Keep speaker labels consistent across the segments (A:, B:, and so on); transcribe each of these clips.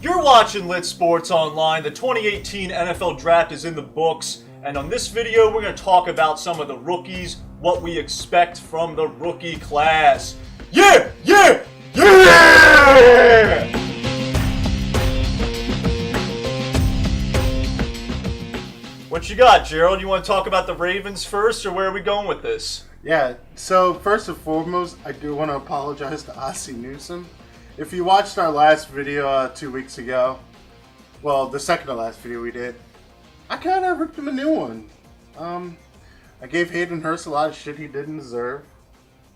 A: You're watching Lit Sports Online. The 2018 NFL Draft is in the books, and on this video, we're going to talk about some of the rookies, what we expect from the rookie class. Yeah! Yeah! Yeah! What you got, Gerald? You want to talk about the Ravens first, or where are we going with this?
B: Yeah, so first and foremost, I do want to apologize to Ossie Newsome. If you watched our last video 2 weeks ago, well, the second to last video we did, I kind of ripped him a new one. I gave Hayden Hurst a lot of shit he didn't deserve.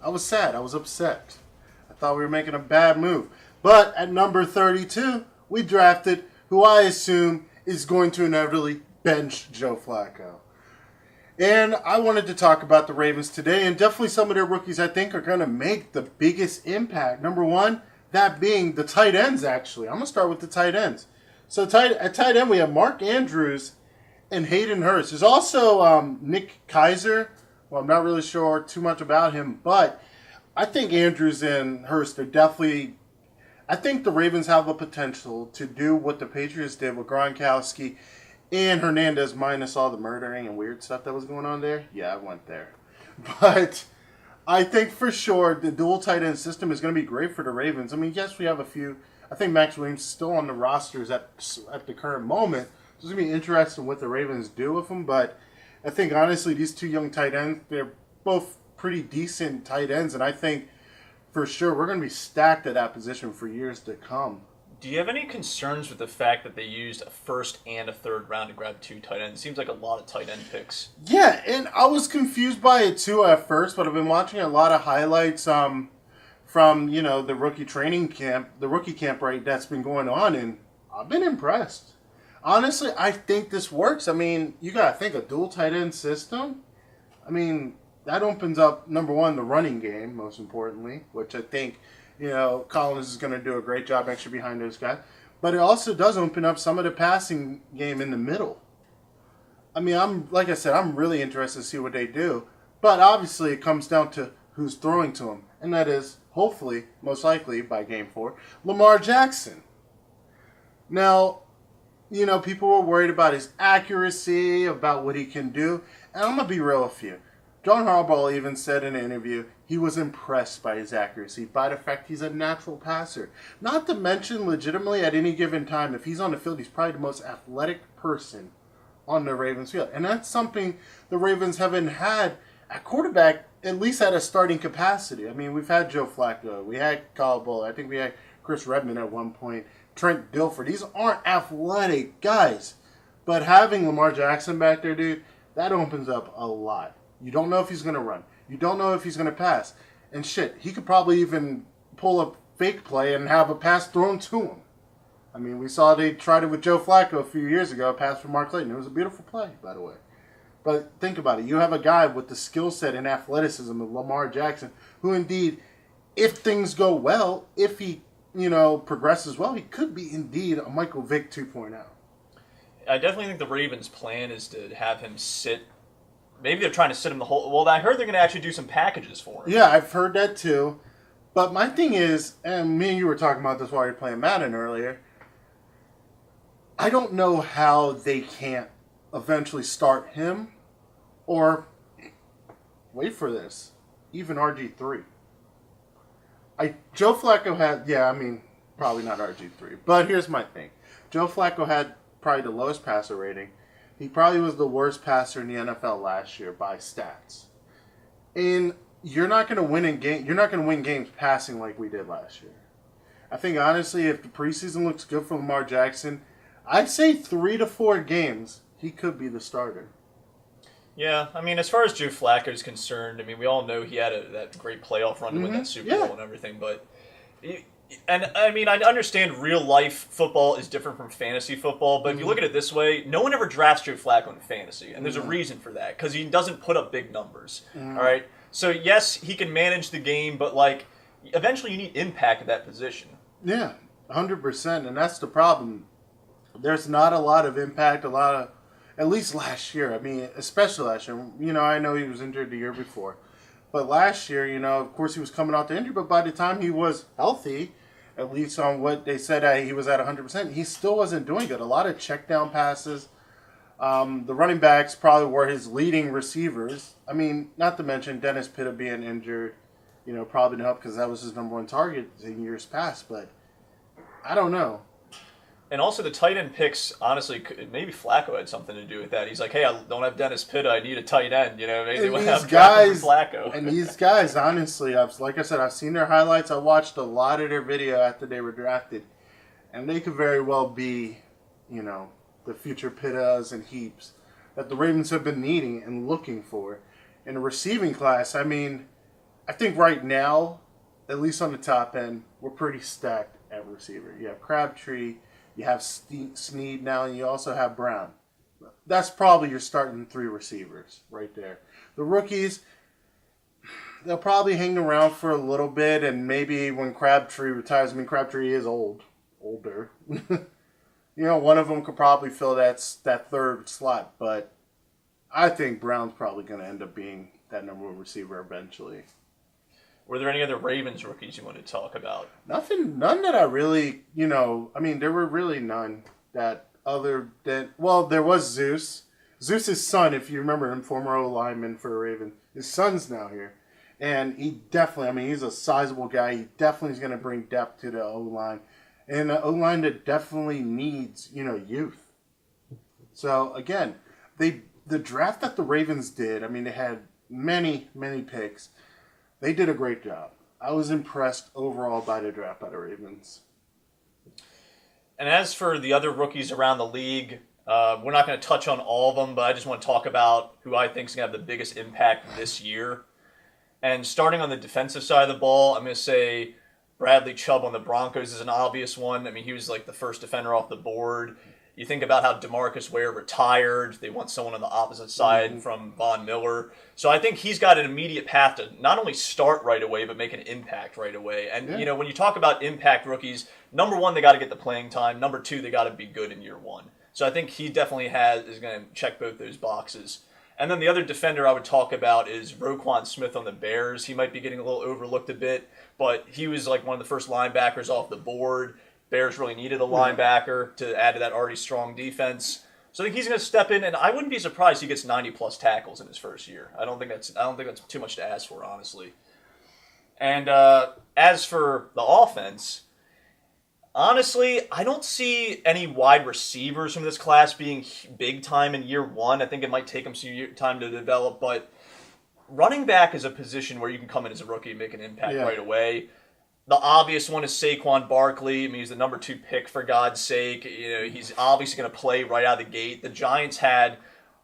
B: I was sad. I was upset. I thought we were making a bad move. But at number 32, we drafted who I assume is going to inevitably bench Joe Flacco. And I wanted to talk about the Ravens today, and definitely some of their rookies I think are going to make the biggest impact. Number one, that being the tight ends, actually. I'm going to start with the tight ends. So at tight end, we have Mark Andrews and Hayden Hurst. There's also Nick Keizer. Well, I'm not really sure too much about him, but I think Andrews and Hurst are definitely... I think the Ravens have the potential to do what the Patriots did with Gronkowski and Hernandez, minus all the murdering and weird stuff that was going on there. Yeah, I went there. But I think for sure the dual tight end system is going to be great for the Ravens. I mean, yes, we have a few. I think Max Williams is still on the rosters at the current moment. So it's going to be interesting what the Ravens do with them. But I think, honestly, these two young tight ends, they're both pretty decent tight ends. And I think for sure we're going to be stacked at that position for years to come.
A: Do you have any concerns with the fact that they used a first and a third round to grab two tight ends? It seems like a lot of tight end picks.
B: Yeah, and I was confused by it too at first, but I've been watching a lot of highlights from, you know, the rookie training camp, the rookie camp right that's been going on, and I've been impressed. Honestly, I think this works. I mean, you got to think a dual tight end system. I mean, that opens up, number one, the running game, most importantly, which I think, you know, Collins is going to do a great job next year behind those guys. But it also does open up some of the passing game in the middle. I mean, like I said, I'm really interested to see what they do. But obviously it comes down to who's throwing to them. And that is, hopefully, most likely, by Game 4, Lamar Jackson. Now, you know, people were worried about his accuracy, about what he can do. And I'm going to be real with you. John Harbaugh even said in an interview he was impressed by his accuracy, by the fact he's a natural passer. Not to mention, legitimately, at any given time, if he's on the field, he's probably the most athletic person on the Ravens field. And that's something the Ravens haven't had at quarterback, at least at a starting capacity. I mean, we've had Joe Flacco, we had Kyle Bull, I think we had Chris Redmond at one point, Trent Dilfer. These aren't athletic guys. But having Lamar Jackson back there, dude, that opens up a lot. You don't know if he's going to run. You don't know if he's going to pass. And shit, he could probably even pull a fake play and have a pass thrown to him. I mean, we saw they tried it with Joe Flacco a few years ago, a pass from Mark Clayton. It was a beautiful play, by the way. But think about it. You have a guy with the skill set and athleticism of Lamar Jackson, who indeed, if things go well, if he, you know, progresses well, he could be indeed a Michael Vick 2.0.
A: I definitely think the Ravens' plan is to have him sit. Maybe they're trying to sit him the whole... Well, I heard they're going to actually do some packages for him.
B: Yeah, I've heard that too. But my thing is, and me and you were talking about this while you were playing Madden earlier, I don't know how they can't eventually start him or, wait for this, even RG3. Joe Flacco had... Yeah, I mean, probably not RG3. But here's my thing. Joe Flacco had probably the lowest passer rating. He probably was the worst passer in the NFL last year by stats. And you're not going to win You're not going to win games passing like we did last year. I think honestly, if the preseason looks good for Lamar Jackson, I'd say 3 to 4 games he could be the starter.
A: Yeah, I mean, as far as Joe Flacco is concerned, I mean, we all know he had that great playoff run to win that Super Bowl and everything, but. And, I mean, I understand real-life football is different from fantasy football, but if you look at it this way, no one ever drafts Joe Flacco in fantasy, and there's a reason for that, because he doesn't put up big numbers, all right? So, yes, he can manage the game, but, like, eventually you need impact at that position.
B: Yeah, 100%, and that's the problem. There's not a lot of impact, at least last year. I mean, especially last year. You know, I know he was injured the year before. But last year, you know, of course he was coming out to injury, but by the time he was healthy, at least on what they said he was at 100%, he still wasn't doing good. A lot of check down passes. The running backs probably were his leading receivers. I mean, not to mention Dennis Pitta being injured, probably didn't help because that was his number one target in years past. But I don't know.
A: And also the tight end picks, honestly, maybe Flacco had something to do with that. He's like, hey, I don't have Dennis Pitta. I need a tight end. Maybe they want to have Flacco.
B: And these guys, honestly, like I said, I've seen their highlights. I watched a lot of their video after they were drafted. And they could very well be, the future Pittas and Heaps that the Ravens have been needing and looking for. In a receiving class, I mean, I think right now, at least on the top end, we're pretty stacked at receiver. You have Crabtree. You have Snead now, and you also have Brown. That's probably your starting 3 receivers right there. The rookies, they'll probably hang around for a little bit, and maybe when Crabtree retires, Crabtree is older. One of them could probably fill that third slot, but I think Brown's probably going to end up being that number 1 receiver eventually.
A: Were there any other Ravens rookies you want to talk about?
B: None that I really, there were really none that other than, there was Zeus. Zeus's son, if you remember him, former O-lineman for the Ravens. His son's now here. And he definitely, he's a sizable guy. He definitely is going to bring depth to the O-line. And an O-line that definitely needs, youth. So, again, the draft that the Ravens did, they had many, many picks. They did a great job. I was impressed overall by the draft by the Ravens.
A: And as for the other rookies around the league, we're not going to touch on all of them, but I just want to talk about who I think is going to have the biggest impact this year. And starting on the defensive side of the ball, I'm going to say Bradley Chubb on the Broncos is an obvious one. He was like the first defender off the board. You think about how DeMarcus Ware retired. They want someone on the opposite side from Von Miller. So I think he's got an immediate path to not only start right away, but make an impact right away. And, when you talk about impact rookies, number 1, they got to get the playing time. Number 2, they got to be good in year 1. So I think he definitely is going to check both those boxes. And then the other defender I would talk about is Roquan Smith on the Bears. He might be getting a little overlooked a bit, but he was like one of the first linebackers off the board. Bears really needed a linebacker to add to that already strong defense. So I think he's going to step in, and I wouldn't be surprised he gets 90-plus tackles in his first year. I don't think that's too much to ask for, honestly. And as for the offense, honestly, I don't see any wide receivers from this class being big time in year 1. I think it might take them some time to develop, but running back is a position where you can come in as a rookie and make an impact right away. The obvious one is Saquon Barkley. He's the number 2 pick, for God's sake. He's obviously going to play right out of the gate. The Giants had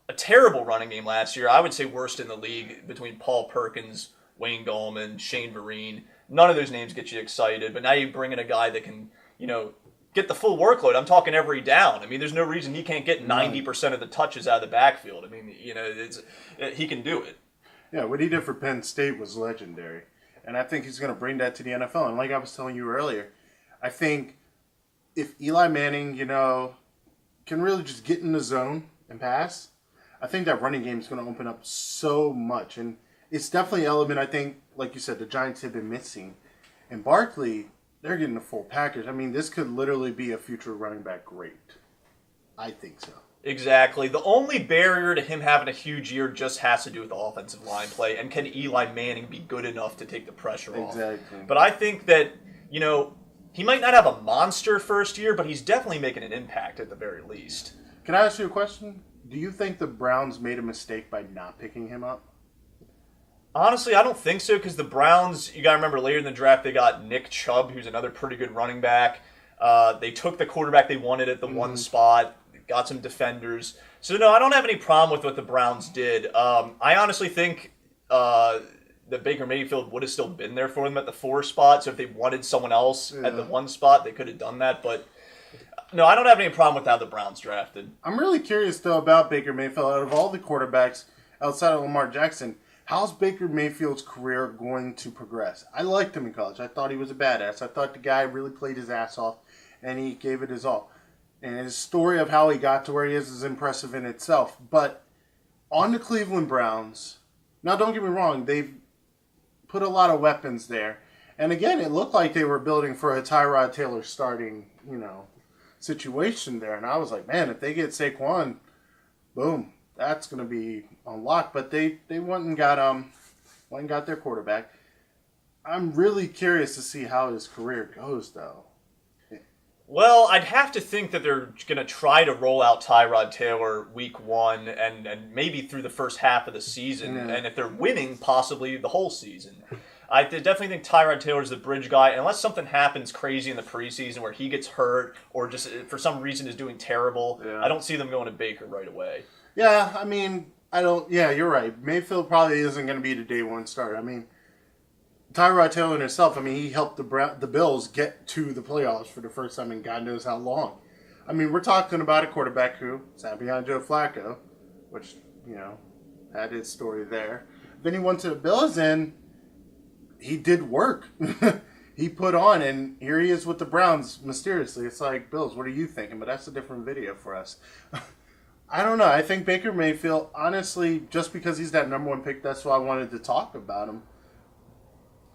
A: a terrible running game last year. I would say worst in the league between Paul Perkins, Wayne Gallman, Shane Vereen. None of those names get you excited. But now you bring in a guy that can, get the full workload. I'm talking every down. There's no reason he can't get 90% of the touches out of the backfield. He can do it.
B: Yeah, what he did for Penn State was legendary. And I think he's going to bring that to the NFL. And like I was telling you earlier, I think if Eli Manning, can really just get in the zone and pass, I think that running game is going to open up so much. And it's definitely an element, I think, like you said, the Giants have been missing. And Barkley, they're getting a full package. This could literally be a future running back great. I think so.
A: Exactly. The only barrier to him having a huge year just has to do with the offensive line play, and can Eli Manning be good enough to take the pressure off?
B: Exactly.
A: But I think that, he might not have a monster first year, but he's definitely making an impact at the very least.
B: Can I ask you a question? Do you think the Browns made a mistake by not picking him up?
A: Honestly, I don't think so, because the Browns, you got to remember, later in the draft, they got Nick Chubb, who's another pretty good running back. They took the quarterback they wanted at the one spot. Got some defenders. So, no, I don't have any problem with what the Browns did. I honestly think that Baker Mayfield would have still been there for them at the 4 spot. So if they wanted someone else at the 1 spot, they could have done that. But, no, I don't have any problem with how the Browns drafted.
B: I'm really curious, though, about Baker Mayfield. Out of all the quarterbacks outside of Lamar Jackson, how's Baker Mayfield's career going to progress? I liked him in college. I thought he was a badass. I thought the guy really played his ass off, and he gave it his all. And his story of how he got to where he is impressive in itself. But on the Cleveland Browns, now don't get me wrong, they've put a lot of weapons there. And again, it looked like they were building for a Tyrod Taylor starting, situation there. And I was like, man, if they get Saquon, boom, that's going to be unlocked. But they went and got their quarterback. I'm really curious to see how his career goes, though.
A: Well, I'd have to think that they're going to try to roll out Tyrod Taylor week 1 and maybe through the first half of the season. Yeah. And if they're winning, possibly the whole season. I definitely think Tyrod Taylor's the bridge guy. Unless something happens crazy in the preseason where he gets hurt or just for some reason is doing terrible, I don't see them going to Baker right away.
B: Yeah, I mean, you're right. Mayfield probably isn't going to be the day one start. I mean, Tyrod Taylor himself, he helped the Bills get to the playoffs for the first time in God knows how long. I mean, we're talking about a quarterback who sat behind Joe Flacco, which, had his story there. Then he went to the Bills and he did work. He put on, and here he is with the Browns mysteriously. It's like, Bills, what are you thinking? But that's a different video for us. I don't know. I think Baker Mayfield, honestly, just because he's that number 1 pick, that's why I wanted to talk about him.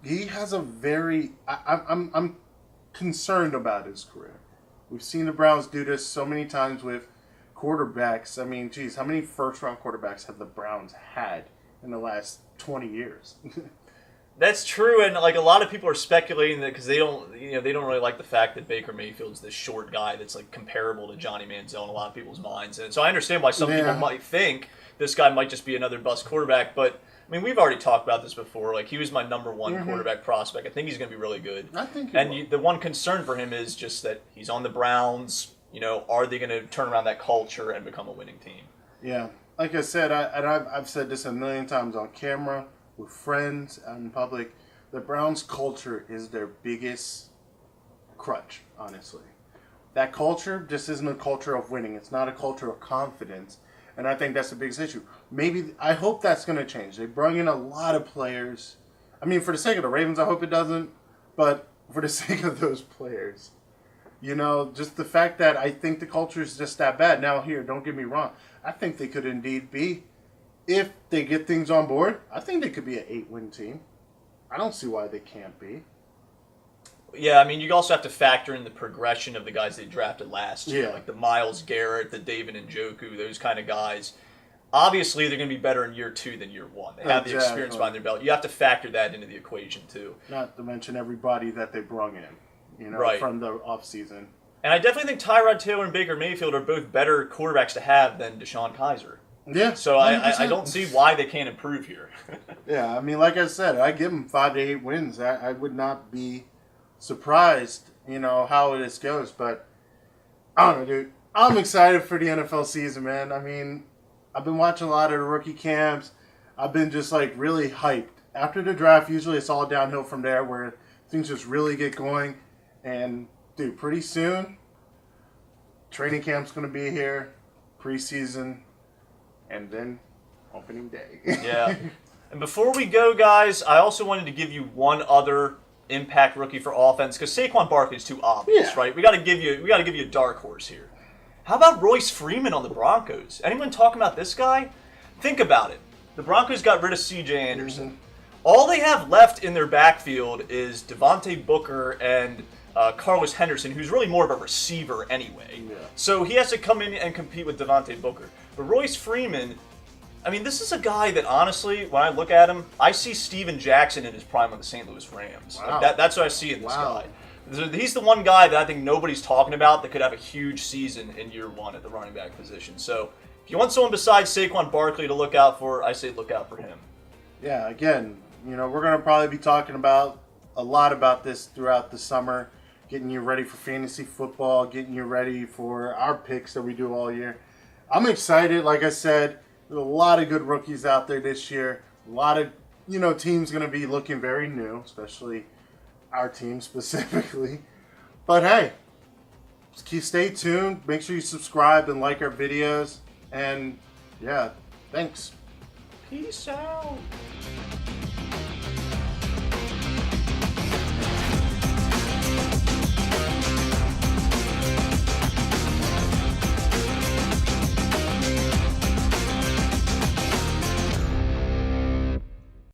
B: He has a very... I'm concerned about his career. We've seen the Browns do this so many times with quarterbacks. I mean, geez, how many first-round quarterbacks have the Browns had in the last 20 years?
A: That's true, and a lot of people are speculating that because they don't really like the fact that Baker Mayfield's this short guy that's comparable to Johnny Manziel in a lot of people's minds, and so I understand why some people might think this guy might just be another bust quarterback. But I mean, we've already talked about this before. He was my number 1 quarterback prospect. I think he's going to be really good.
B: I think,
A: the one concern for him is just that he's on the Browns. Are they going to turn around that culture and become a winning team?
B: Yeah, like I said, I've said this a million times on camera, with friends, out in public. The Browns' culture is their biggest crutch, honestly. That culture just isn't a culture of winning. It's not a culture of confidence. And I think that's the biggest issue. I hope that's going to change. They brought in a lot of players. I mean, for the sake of the Ravens, I hope it doesn't. But for the sake of those players, just the fact that I think the culture is just that bad. Now, here, don't get me wrong. I think they could indeed be. If they get things on board, I think they could be an 8-win team. I don't see why they can't be.
A: Yeah, I mean, you also have to factor in the progression of the guys they drafted last year, like the Myles Garrett, the David Njoku, those kind of guys. Obviously, they're going to be better in year 2 than year 1. They have the experience behind their belt. You have to factor that into the equation, too.
B: Not to mention everybody that they brung in, from the offseason.
A: And I definitely think Tyrod Taylor and Baker Mayfield are both better quarterbacks to have than Deshaun Kaiser.
B: Yeah.
A: So I don't see why they can't improve here.
B: Yeah, I mean, like I said, I give them 5 to 8 wins. I would not be surprised, how this goes. But I don't know, dude. I'm excited for the NFL season, man. I mean, I've been watching a lot of the rookie camps. I've been just really hyped. After the draft, usually it's all downhill from there where things just really get going. And, dude, pretty soon, training camp's going to be here, preseason, and then opening day.
A: Yeah. And before we go, guys, I also wanted to give you one other impact rookie for offense because Saquon Barkley's too obvious, right? We got to give you a dark horse here. How about Royce Freeman on the Broncos? Anyone talking about this guy? Think about it. The Broncos got rid of C.J. Anderson. All they have left in their backfield is Devontae Booker and Carlos Henderson, who's really more of a receiver anyway. Yeah. So he has to come in and compete with Devontae Booker. But Royce Freeman, I mean, this is a guy that, honestly, when I look at him, I see Steven Jackson in his prime with the St. Louis Rams.
B: Wow.
A: That's what I see in this guy. He's the one guy that I think nobody's talking about that could have a huge season in year 1 at the running back position. So if you want someone besides Saquon Barkley to look out for, I say look out for him.
B: Yeah, again, we're going to probably be talking about a lot about this throughout the summer, getting you ready for fantasy football, getting you ready for our picks that we do all year. I'm excited. Like I said, there's a lot of good rookies out there this year. A lot of, teams going to be looking very new, especially our team specifically. But hey, stay tuned. Make sure you subscribe and like our videos. And yeah, thanks.
A: Peace out.